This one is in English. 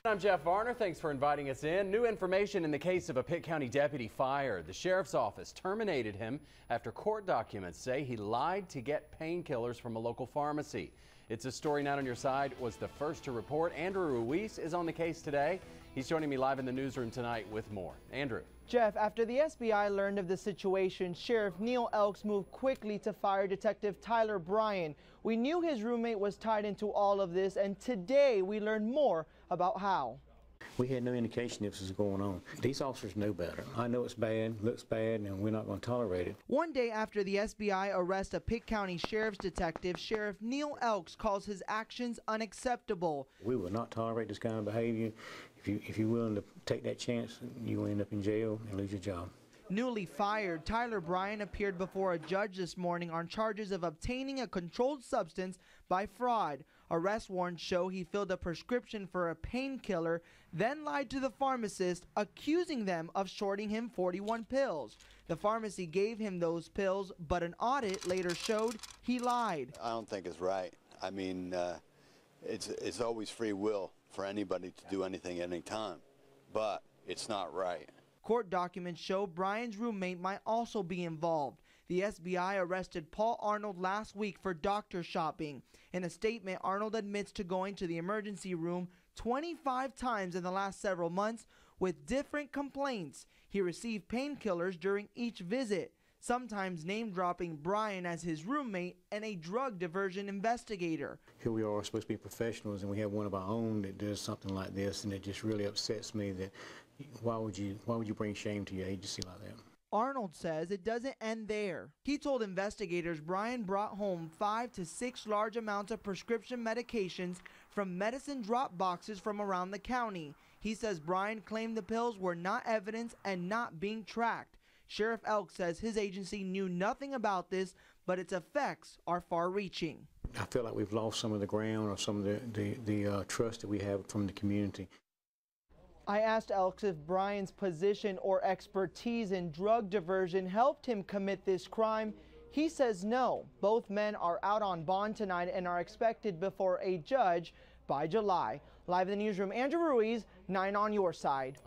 I'm Jeff Varner. Thanks for inviting us in. New information in the case of a Pitt County deputy fired. The sheriff's office terminated him after court documents say he lied to get painkillers from a local pharmacy. It's a story Not on Your Side was the first to report. Andrew Ruiz is on the case today. He's joining me live in the newsroom tonight with more. Andrew. Jeff, after the SBI learned of the situation, Sheriff Neil Elks moved quickly to fire Detective Tyler Bryan. We knew his roommate was tied into all of this, and today we learned more about how. We had no indication this was going on. These officers know better. I know it's bad, looks bad, and we're not going to tolerate it. One day after the SBI arrest of Pitt County Sheriff's detective, Sheriff Neil Elks calls his actions unacceptable. We will not tolerate this kind of behavior. If you're willing to take that chance, you will end up in jail and lose your job. Newly fired, Tyler Bryan appeared before a judge this morning on charges of obtaining a controlled substance by fraud. Arrest warrants show he filled a prescription for a painkiller, then lied to the pharmacist, accusing them of shorting him 41 pills. The pharmacy gave him those pills, but an audit later showed he lied. I don't think it's right. I mean, it's always free will for anybody to do anything at any time, but it's not right. Court documents show Bryan's roommate might also be involved. The SBI arrested Paul Arnold last week for doctor shopping. In a statement, Arnold admits to going to the emergency room 25 times in the last several months with different complaints. He received painkillers during each visit, sometimes name-dropping Bryan as his roommate and a drug diversion investigator. Here we are supposed to be professionals, and we have one of our own that does something like this, and it just really upsets me that why would you bring shame to your agency like that? Arnold says it doesn't end there. He told investigators Bryan brought home 5 to 6 large amounts of prescription medications from medicine drop boxes from around the county. He says Bryan claimed the pills were not evidence and not being tracked. Sheriff Elks says his agency knew nothing about this, but its effects are far-reaching. I feel like we've lost some of the ground or some of the trust that we have from the community. I asked Elks if Bryan's position or expertise in drug diversion helped him commit this crime. He says no. Both men are out on bond tonight and are expected before a judge by July. Live in the newsroom, Andrew Ruiz, 9 on Your Side.